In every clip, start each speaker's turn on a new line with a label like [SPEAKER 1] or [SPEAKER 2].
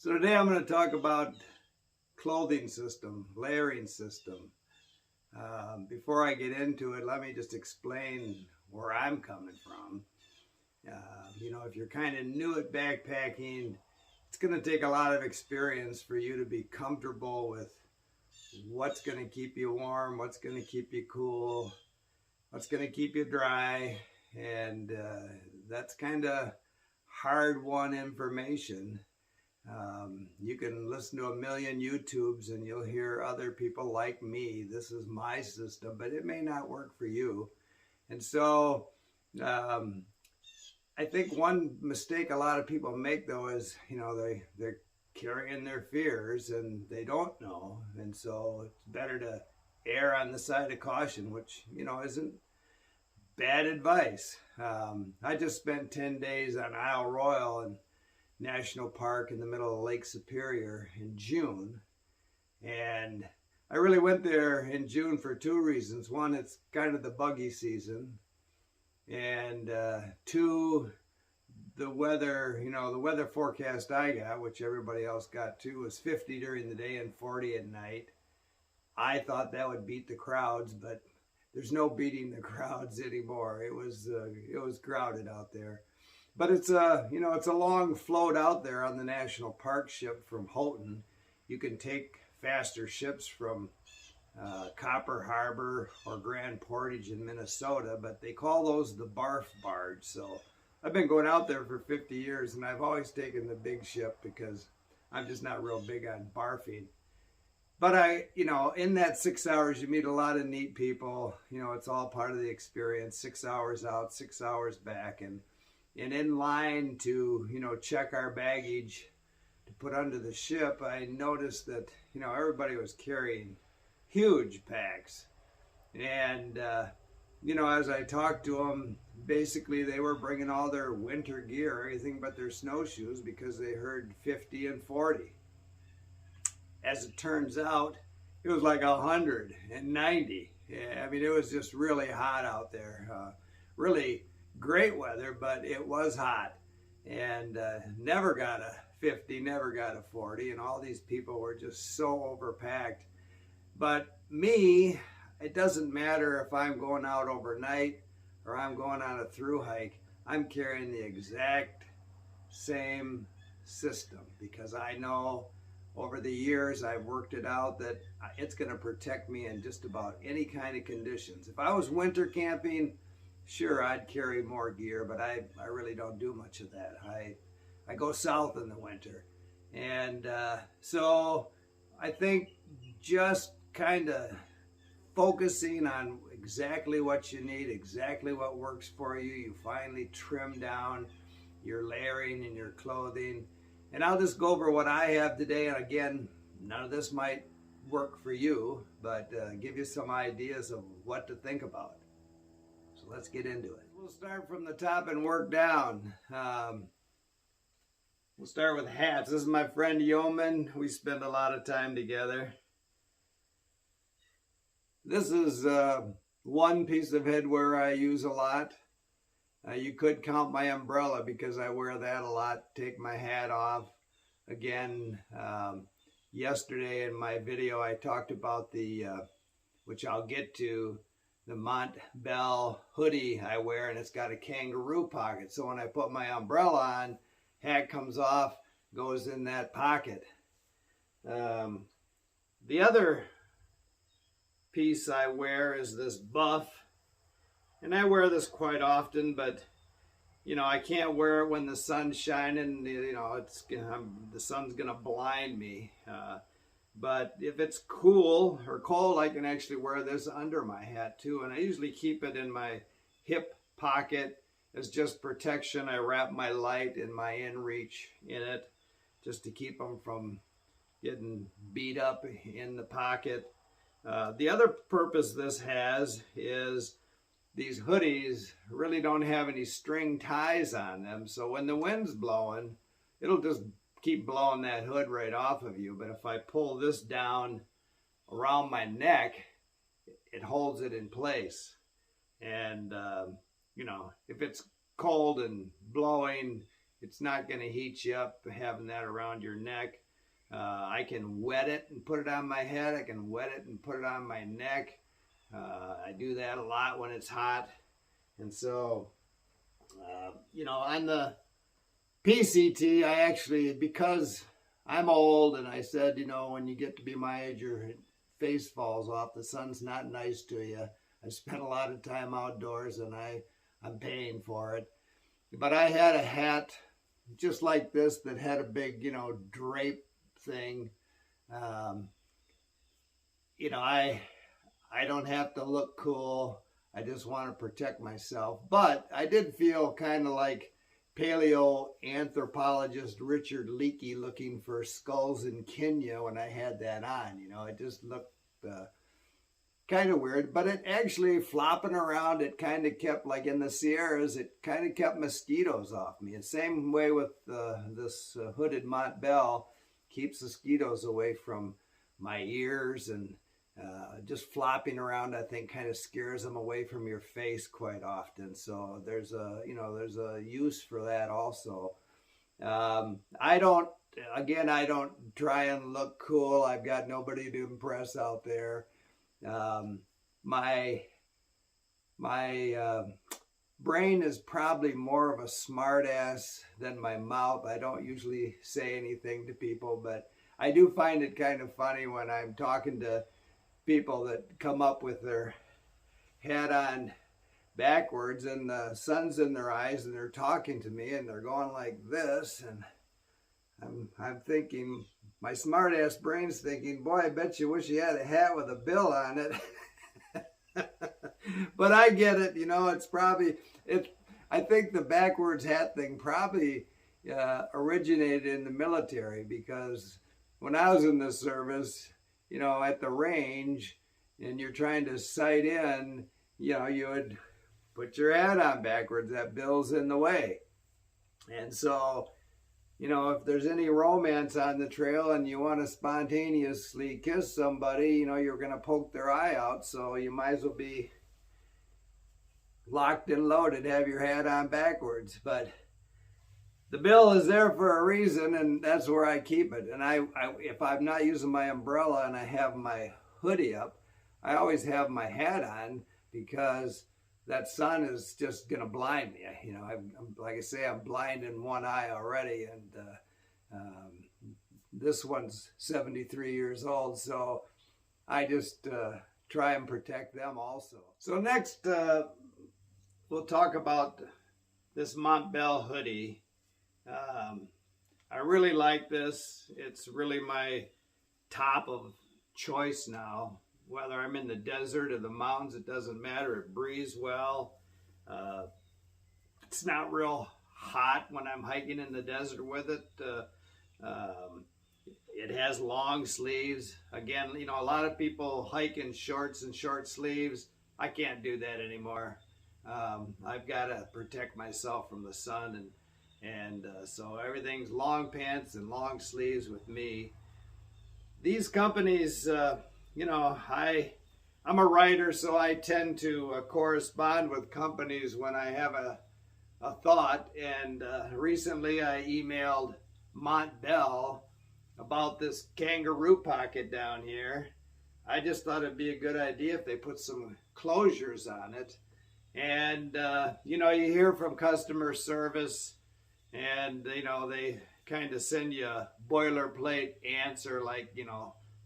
[SPEAKER 1] So today I'm going to talk about clothing system, layering system. Before I get into it, let me just explain where I'm coming from. If you're kind of new at backpacking, it's going to take a lot of experience for you to be comfortable with what's going to keep you warm, what's going to keep you cool, what's going to keep you dry, and that's kind of hard-won information. You can listen to a million YouTubes and you'll hear other people like me. This is my system, but it may not work for you. And so I think one mistake a lot of people make, though, is, they're carrying their fears and they don't know. And so it's better to err on the side of caution, which, isn't bad advice. I just spent 10 days on Isle Royale and National Park in the middle of Lake Superior in June, and I really went there in June for two reasons. One, it's kind of the buggy season, and two, the weather, the weather forecast I got, which everybody else got too, was 50 during the day and 40 at night. I thought that would beat the crowds, but there's no beating the crowds anymore. It was crowded out there. But it's a long float out there on the National Park ship from Houghton. You can take faster ships from Copper Harbor or Grand Portage in Minnesota, but they call those the barf barge. So I've been going out there for 50 years, and I've always taken the big ship because I'm just not real big on barfing. But in that 6 hours, you meet a lot of neat people. It's all part of the experience. 6 hours out, 6 hours back, and in line to, check our baggage to put under the ship, I noticed that, everybody was carrying huge packs. And, as I talked to them, basically they were bringing all their winter gear, everything but their snowshoes, because they heard 50 and 40. As it turns out, it was like 190. Yeah, it was just really hot out there. Really great weather, but it was hot, and never got a 50, never got a 40, and all these people were just so overpacked. But me, it doesn't matter if I'm going out overnight or I'm going on a through hike, I'm carrying the exact same system, because I know over the years I've worked it out that it's going to protect me in just about any kind of conditions. If I was winter camping, sure, I'd carry more gear, but I really don't do much of that. I go south in the winter. And so I think just kind of focusing on exactly what you need, exactly what works for you, you finally trim down your layering and your clothing. And I'll just go over what I have today. And again, none of this might work for you, but give you some ideas of what to think about. So let's get into it. We'll start from the top and work down. We'll start with hats. This is my friend Yeoman. We spend a lot of time together. This is one piece of headwear I use a lot. You could count my umbrella because I wear that a lot. Take my hat off. Again, yesterday in my video I talked about the, which I'll get to, the Mont Bell hoodie I wear, and it's got a kangaroo pocket. So when I put my umbrella on, hat comes off, goes in that pocket. The other piece I wear is this buff. And I wear this quite often, but, I can't wear it when the sun's shining. The sun's going to blind me. But if it's cool or cold, I can actually wear this under my hat too. And I usually keep it in my hip pocket as just protection. I wrap my light and my inReach in it just to keep them from getting beat up in the pocket. The other purpose this has is these hoodies really don't have any string ties on them. So when the wind's blowing, it'll just keep blowing that hood right off of you. But if I pull this down around my neck, it holds it in place. And, if it's cold and blowing, it's not going to heat you up having that around your neck. I can wet it and put it on my head. I can wet it and put it on my neck. I do that a lot when it's hot. And so, on the PCT, I actually, because I'm old and I said, when you get to be my age, your face falls off. The sun's not nice to you. I spent a lot of time outdoors and I'm paying for it. But I had a hat just like this that had a big, drape thing. I don't have to look cool. I just want to protect myself. But I did feel kind of like paleoanthropologist Richard Leakey looking for skulls in Kenya when I had that on. It just looked kind of weird. But it actually, flopping around, it kind of kept, like in the Sierras, it kind of kept mosquitoes off me. And same way with this hooded Montbell, keeps mosquitoes away from my ears, and just flopping around, I think, kind of scares them away from your face quite often. So there's a use for that also. I don't try and look cool. I've got nobody to impress out there. My brain is probably more of a smart ass than my mouth. I don't usually say anything to people, but I do find it kind of funny when I'm talking to people that come up with their hat on backwards and the sun's in their eyes and they're talking to me and they're going like this, and I'm thinking, my smart ass brain's thinking, boy, I bet you wish you had a hat with a bill on it. But I get it, I think the backwards hat thing probably originated in the military, because when I was in the service, at the range, and you're trying to sight in, you would put your hat on backwards. That bill's in the way. And so, if there's any romance on the trail and you want to spontaneously kiss somebody, you're going to poke their eye out. So you might as well be locked and loaded, have your hat on backwards. But the bill is there for a reason, and that's where I keep it. And I if I'm not using my umbrella and I have my hoodie up, I always have my hat on, because that sun is just going to blind me. I'm, like I say, I'm blind in one eye already, and this one's 73 years old, so I just try and protect them also. So next, we'll talk about this Montbell hoodie. I really like this. It's really my top of choice now. Whether I'm in the desert or the mountains, it doesn't matter. It breathes well. It's not real hot when I'm hiking in the desert with it. It has long sleeves. Again, a lot of people hike in shorts and short sleeves. I can't do that anymore. I've got to protect myself from the sun, and so everything's long pants and long sleeves with me. These companies, I'm a writer, so I tend to correspond with companies when I have a thought. And recently I emailed Montbell about this kangaroo pocket down here. I just thought it'd be a good idea if they put some closures on it. And, you hear from customer service, and, they kind of send you a boilerplate answer like,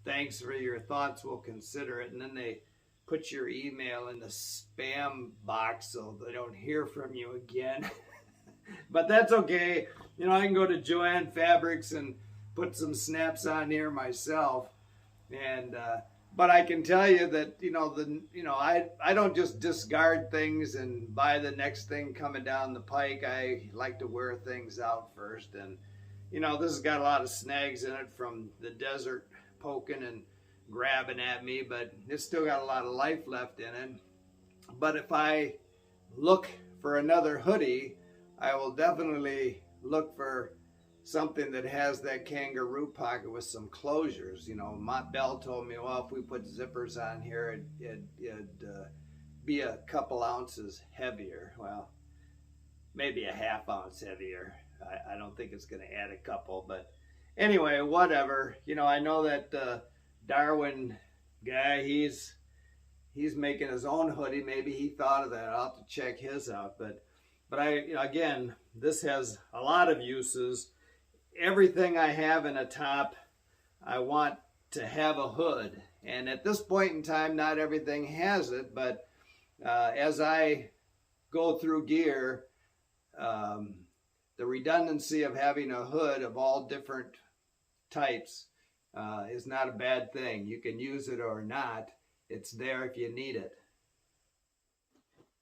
[SPEAKER 1] thanks for your thoughts, we'll consider it. And then they put your email in the spam box so they don't hear from you again. But that's okay. I can go to Joann Fabrics and put some snaps on here myself. And but I can tell you that I don't just discard things and buy the next thing coming down the pike. I like to wear things out first. And this has got a lot of snags in it from the desert poking and grabbing at me, but it's still got a lot of life left in it. But if I look for another hoodie, I will definitely look for something that has that kangaroo pocket with some closures. Montbell told me, well, if we put zippers on here, it'd be a couple ounces heavier. Well, maybe a half ounce heavier. I don't think it's going to add a couple, but anyway, whatever. You know, I know that Darwin guy, he's making his own hoodie. Maybe he thought of that. I'll have to check his out. But again, this has a lot of uses. Everything I have in a top, I want to have a hood. And at this point in time, not everything has it, but as I go through gear, the redundancy of having a hood of all different types is not a bad thing. You can use it or not. It's there if you need it.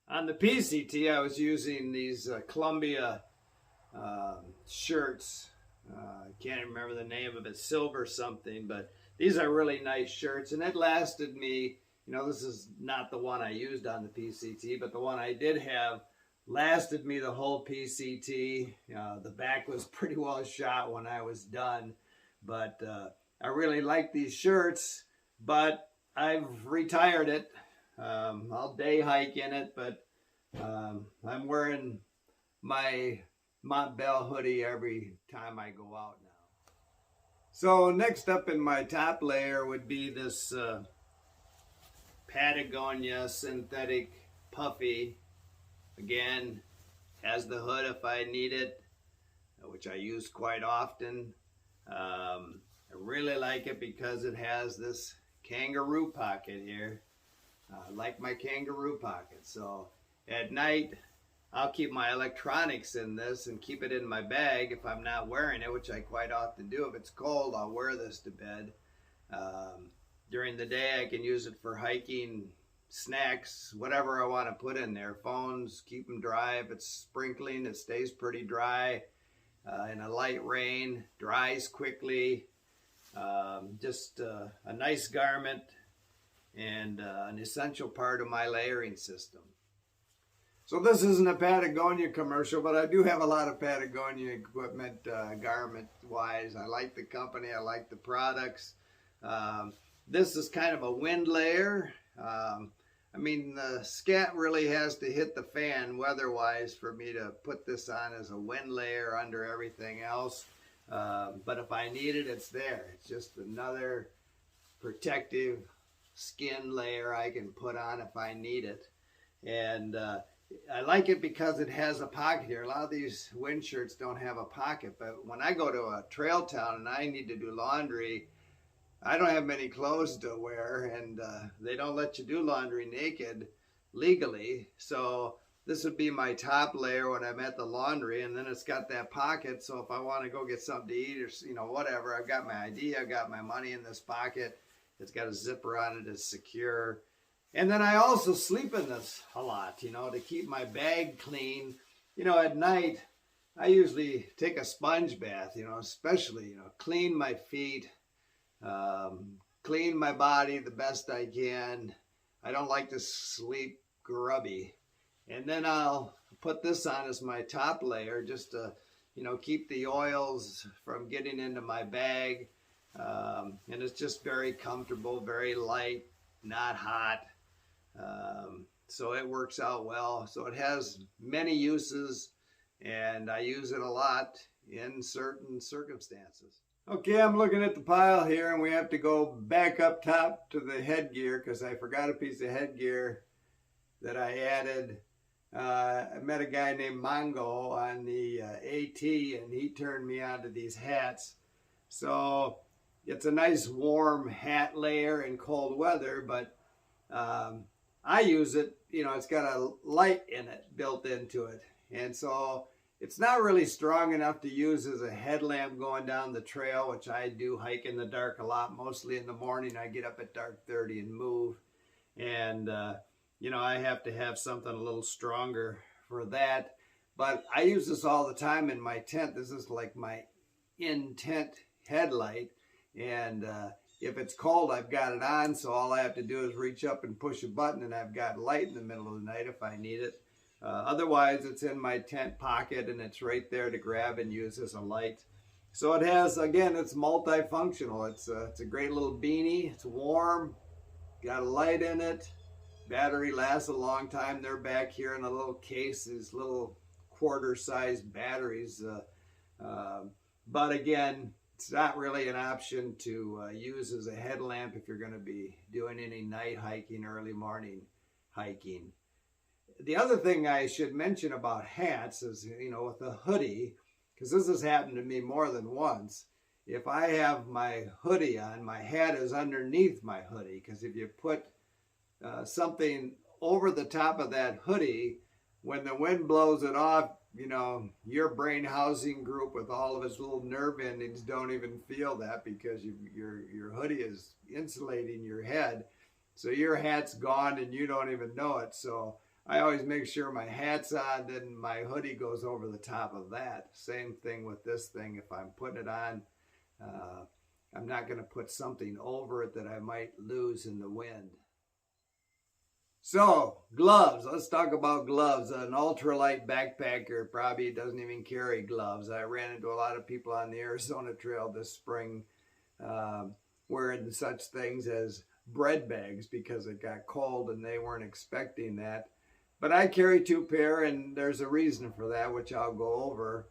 [SPEAKER 1] On the PCT, I was using these Columbia shirts. I can't remember the name of it, silver something, but these are really nice shirts, and it lasted me, you know, this is not the one I used on the PCT, but the one I did have lasted me the whole PCT. The back was pretty well shot when I was done, but I really like these shirts, but I've retired it. I'll day hike in it, but I'm wearing my Montbell hoodie every time I go out now. So next up in my top layer would be this Patagonia synthetic puffy. Again, has the hood if I need it, which I use quite often. I really like it because it has this kangaroo pocket here. I like my kangaroo pocket. So at night, I'll keep my electronics in this and keep it in my bag if I'm not wearing it, which I quite often do. If it's cold, I'll wear this to bed. During the day, I can use it for hiking, snacks, whatever I want to put in there. Phones, keep them dry. If it's sprinkling, it stays pretty dry. In a light rain, dries quickly. Just a nice garment and an essential part of my layering system. So this isn't a Patagonia commercial, but I do have a lot of Patagonia equipment garment-wise. I like the company. I like the products. This is kind of a wind layer. I mean, the scat really has to hit the fan weather-wise for me to put this on as a wind layer under everything else. But if I need it, it's there. It's just another protective skin layer I can put on if I need it. And I like it because it has a pocket here. A lot of these wind shirts don't have a pocket, but when I go to a trail town and I need to do laundry, I don't have many clothes to wear, and they don't let you do laundry naked legally. So this would be my top layer when I'm at the laundry, and then it's got that pocket. So if I want to go get something to eat or whatever, I've got my ID, I've got my money in this pocket. It's got a zipper on it, it's secure. And then I also sleep in this a lot, to keep my bag clean. At night, I usually take a sponge bath, especially, clean my feet, clean my body the best I can. I don't like to sleep grubby. And then I'll put this on as my top layer just to, keep the oils from getting into my bag. And it's just very comfortable, very light, not hot. So it works out well. So it has many uses, and I use it a lot in certain circumstances. Okay, I'm looking at the pile here, and we have to go back up top to the headgear because I forgot a piece of headgear that I added. I met a guy named Mongo on the AT, and he turned me on to these hats. So it's a nice warm hat layer in cold weather, but I use it, it's got a light in it built into it. And so it's not really strong enough to use as a headlamp going down the trail, which I do hike in the dark a lot, mostly in the morning. I get up at dark 30 and move. And, I have to have something a little stronger for that. But I use this all the time in my tent. This is like my in-tent headlight. And if it's cold, I've got it on, so all I have to do is reach up and push a button, and I've got light in the middle of the night if I need it. Otherwise, it's in my tent pocket, and it's right there to grab and use as a light. So it has, again, it's multifunctional. It's a great little beanie. It's warm, got a light in it. Battery lasts a long time. They're back here in a little case, these little quarter-sized batteries. But again, it's not really an option to use as a headlamp if you're going to be doing any night hiking, early morning hiking. The other thing I should mention about hats is, with a hoodie, because this has happened to me more than once. If I have my hoodie on, my hat is underneath my hoodie, because if you put something over the top of that hoodie, when the wind blows it off, your brain housing group with all of its little nerve endings don't even feel that, because your hoodie is insulating your head. So your hat's gone and you don't even know it. So I always make sure my hat's on, then my hoodie goes over the top of that. Same thing with this thing. If I'm putting it on, I'm not going to put something over it that I might lose in the wind. So, gloves. Let's talk about gloves. An ultralight backpacker probably doesn't even carry gloves. I ran into a lot of people on the Arizona Trail this spring wearing such things as bread bags because it got cold and they weren't expecting that. But I carry 2 pair, and there's a reason for that, which I'll go over.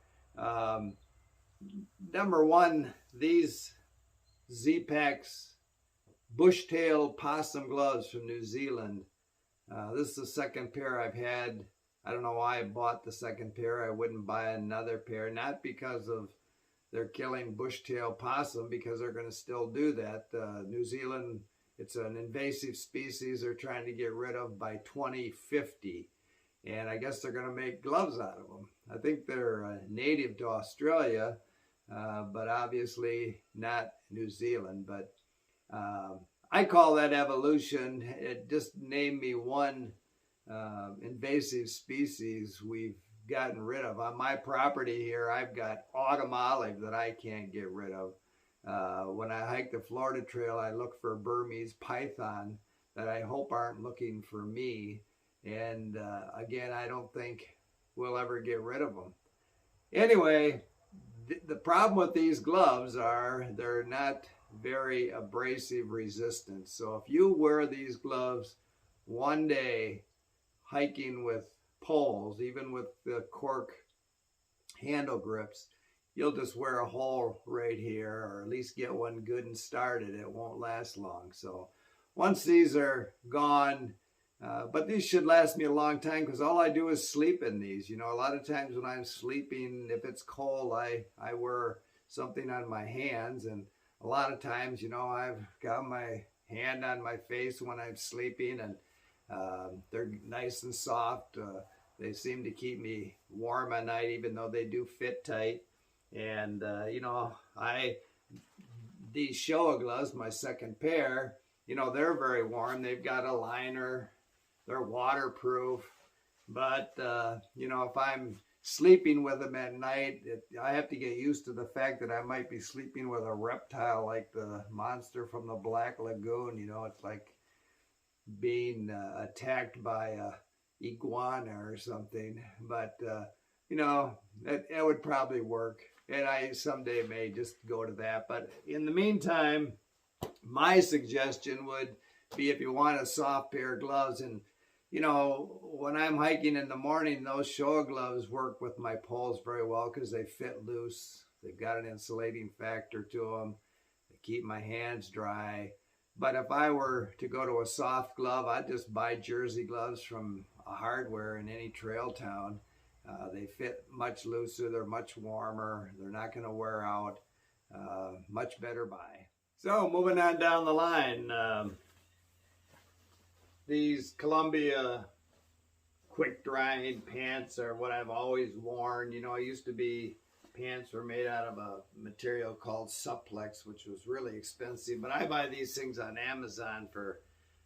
[SPEAKER 1] Number one, these Z-Packs bushtail possum gloves from New Zealand. This is the second pair I've had. I don't know why I bought the second pair. I wouldn't buy another pair, not because of they're killing bushtail possum, because they're going to still do that. New Zealand, it's an invasive species they're trying to get rid of by 2050. And I guess they're going to make gloves out of them. I think they're native to Australia, but obviously not New Zealand. But I call that evolution. It just named me one invasive species we've gotten rid of. On my property here, I've got autumn olive that I can't get rid of. When I hike the Florida Trail, I look for Burmese python that I hope aren't looking for me. And again, I don't think we'll ever get rid of them. Anyway, the problem with these gloves are they're not very abrasive resistant. So if you wear these gloves one day hiking with poles, even with the cork handle grips, you'll just wear a hole right here, or at least get one good and started. It won't last long. So once these are gone, but these should last me a long time, because all I do is sleep in these. A lot of times when I'm sleeping, if it's cold, I wear something on my hands, and a lot of times, I've got my hand on my face when I'm sleeping, and they're nice and soft. They seem to keep me warm at night, even though they do fit tight. And, these Showa gloves, my second pair, they're very warm. They've got a liner. They're waterproof. But, if I'm sleeping with them at night, I have to get used to the fact that I might be sleeping with a reptile like the monster from the Black Lagoon. It's like being attacked by a iguana or something. But, it would probably work. And I someday may just go to that. But in the meantime, my suggestion would be, if you want a soft pair of gloves, and when I'm hiking in the morning, those Showa gloves work with my poles very well because they fit loose. They've got an insulating factor to them. They keep my hands dry. But if I were to go to a soft glove, I'd just buy jersey gloves from a hardware in any trail town. They fit much looser. They're much warmer. They're not going to wear out. Much better buy. So moving on down the line, these Columbia quick drying pants are what I've always worn. I used to be, pants were made out of a material called Supplex, which was really expensive. But I buy these things on Amazon for,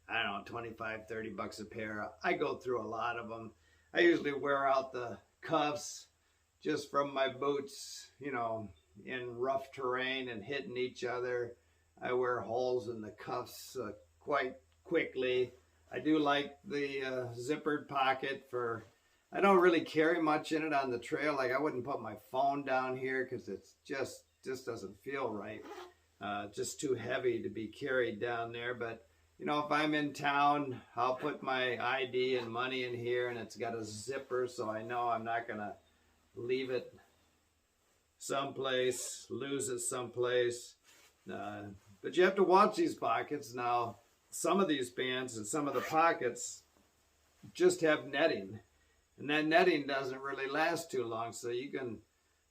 [SPEAKER 1] I don't know, 25, 30 bucks a pair. I go through a lot of them. I usually wear out the cuffs just from my boots, in rough terrain and hitting each other. I wear holes in the cuffs quite quickly. I do like the zippered pocket for, I don't really carry much in it on the trail. Like I wouldn't put my phone down here because it's just doesn't feel right. Just too heavy to be carried down there. But if I'm in town, I'll put my ID and money in here, and it's got a zipper, so I know I'm not gonna leave it someplace, lose it someplace. But you have to watch these pockets. Now, some of these pants and some of the pockets just have netting. And that netting doesn't really last too long. So you can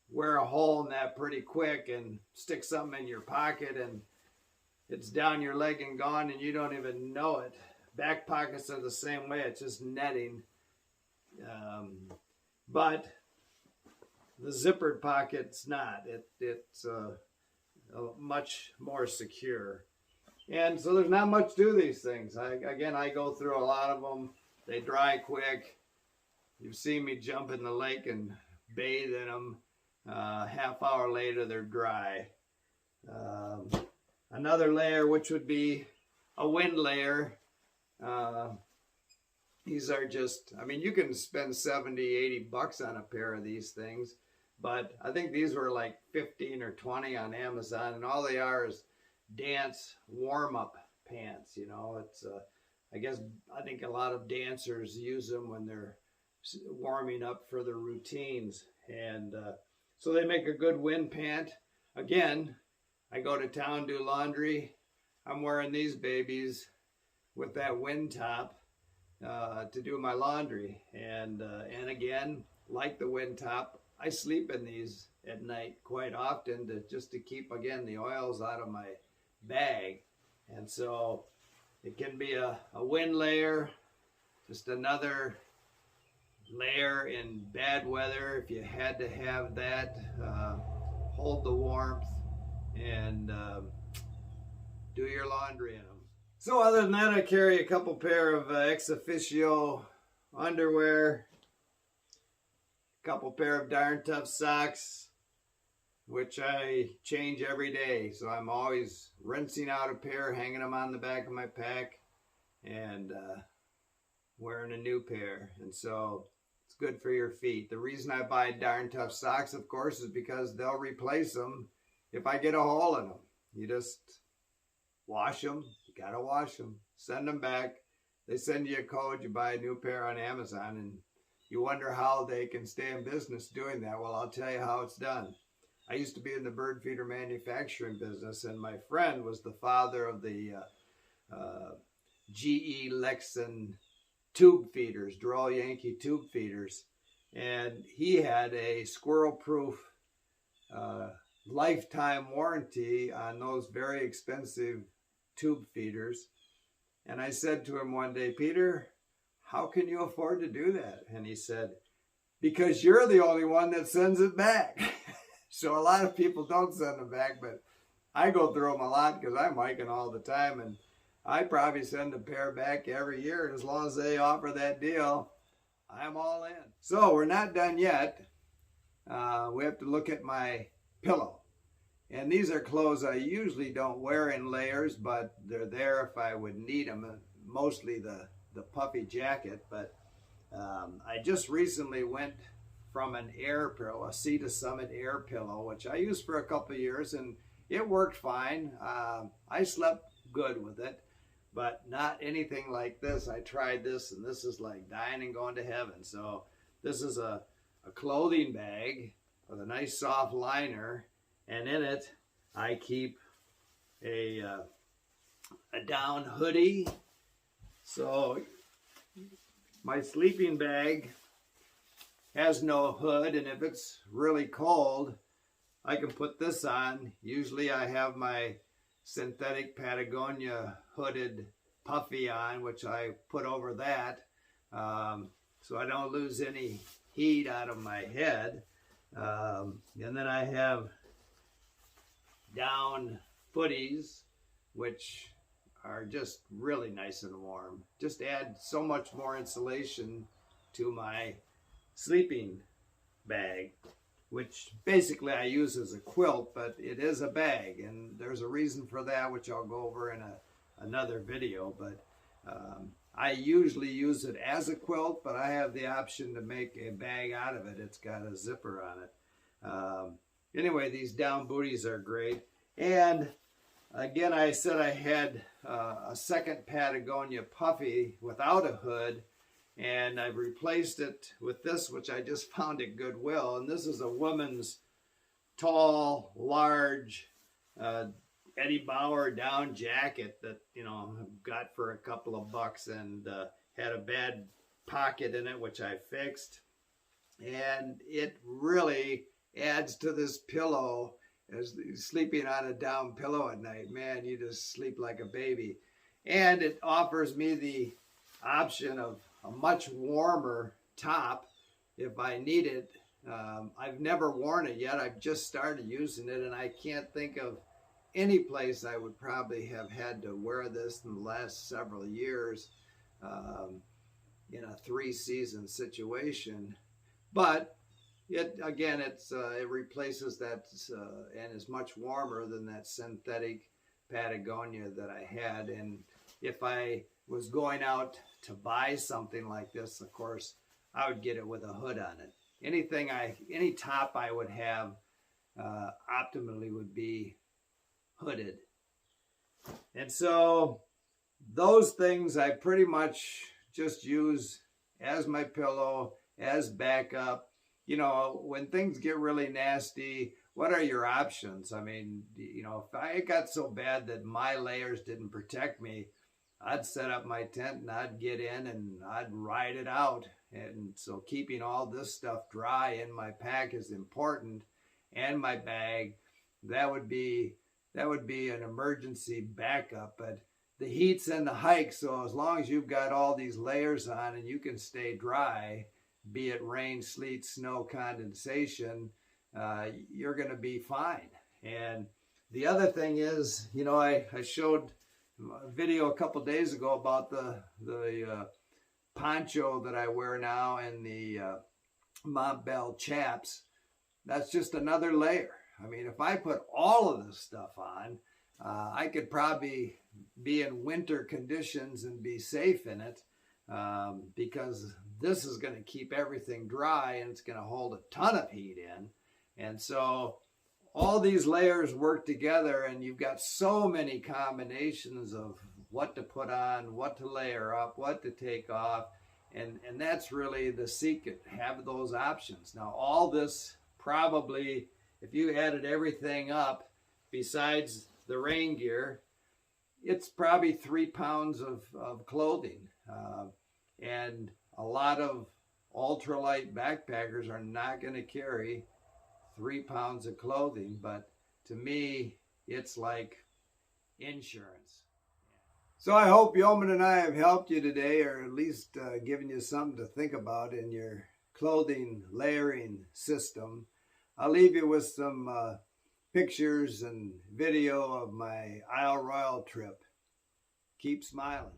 [SPEAKER 1] wear a hole in that pretty quick and stick something in your pocket and it's down your leg and gone and you don't even know it. Back pockets are the same way. It's just netting. But the zippered pocket's not. It's much more secure. And so there's not much to these things. I go through a lot of them. They dry quick. You've seen me jump in the lake and bathe in them. Half hour later, they're dry. Another layer, which would be a wind layer. These are just, I mean, you can spend $70, $80 on a pair of these things. But I think these were like 15 or 20 on Amazon. And all they are is dance warm-up pants. You know, it's, I think a lot of dancers use them when they're warming up for their routines. And so they make a good wind pant. Again, I go to town, do laundry. I'm wearing these babies with that wind top to do my laundry. And again, like the wind top, I sleep in these at night quite often just to keep, again, the oils out of my bag. And so it can be a wind layer, just another layer in bad weather if you had to have that, hold the warmth and do your laundry in them. So other than that, I carry a couple pair of ex officio underwear, a couple pair of darn tough socks, which I change every day. So I'm always rinsing out a pair, hanging them on the back of my pack, and wearing a new pair. And so it's good for your feet. The reason I buy darn tough socks, of course, is because they'll replace them if I get a hole in them. You just wash them. You gotta wash them. Send them back. They send you a code. You buy a new pair on Amazon, and you wonder how they can stay in business doing that. Well, I'll tell you how it's done. I used to be in the bird feeder manufacturing business, and my friend was the father of the GE Lexan tube feeders, Doral Yankee tube feeders. And he had a squirrel-proof lifetime warranty on those very expensive tube feeders. And I said to him one day, Peter, how can you afford to do that? And he said, because you're the only one that sends it back. So a lot of people don't send them back, but I go through them a lot because I'm hiking all the time, and I probably send a pair back every year. And as long as they offer that deal, I'm all in. So we're not done yet. We have to look at my pillow. And these are clothes I usually don't wear in layers, but they're there if I would need them. Mostly the puffy jacket, but I just recently went from an air pillow, a Sea to Summit air pillow, which I used for a couple of years, and it worked fine. I slept good with it, but not anything like this. I tried this, and this is like dying and going to heaven. So this is a clothing bag with a nice soft liner, and in it I keep a down hoodie. So my sleeping bag has no hood, and if it's really cold, I can put this on. Usually I have my synthetic Patagonia hooded puffy on, which I put over that, so I don't lose any heat out of my head. And then I have down footies, which are just really nice and warm. Just add so much more insulation to my sleeping bag, which basically I use as a quilt, but it is a bag, and there's a reason for that, which I'll go over in another video. But I usually use it as a quilt, but I have the option to make a bag out of it. It's got a zipper on it. Anyway, these down booties are great. And again, I said I had a second Patagonia puffy without a hood, and I've replaced it with this, which I just found at Goodwill. And this is a woman's tall, large Eddie Bauer down jacket that, you know, I got for a couple of bucks, and had a bad pocket in it, which I fixed. And it really adds to this pillow. As sleeping on a down pillow at night, man, you just sleep like a baby. And it offers me the option of a much warmer top if I need it. I've never worn it yet. I've just started using it, and I can't think of any place I would probably have had to wear this in the last several years in a 3-season situation. But it replaces that and is much warmer than that synthetic Patagonia that I had. And if I was going out to buy something like this, of course, I would get it with a hood on it. Any top I would have optimally would be hooded. And so those things I pretty much just use as my pillow, as backup. You know, when things get really nasty, what are your options? I mean, you know, if I got so bad that my layers didn't protect me, I'd set up my tent and I'd get in and I'd ride it out. And so keeping all this stuff dry in my pack is important, and my bag. That would be an emergency backup. But the heat's in the hike, so as long as you've got all these layers on and you can stay dry, be it rain, sleet, snow, condensation, you're going to be fine. And the other thing is, you know, I showed a video a couple days ago about the poncho that I wear now and the Montbell chaps. That's just another layer. I mean, if I put all of this stuff on, I could probably be in winter conditions and be safe in it, because this is going to keep everything dry and it's going to hold a ton of heat in. And so all these layers work together, and you've got so many combinations of what to put on, what to layer up, what to take off. And that's really the secret. Have those options. Now, all this probably, if you added everything up besides the rain gear, it's probably 3 pounds of clothing. And a lot of ultralight backpackers are not going to carry 3 pounds of clothing, but to me, it's like insurance. So I hope Yeoman and I have helped you today, or at least given you something to think about in your clothing layering system. I'll leave you with some pictures and video of my Isle Royale trip. Keep smiling.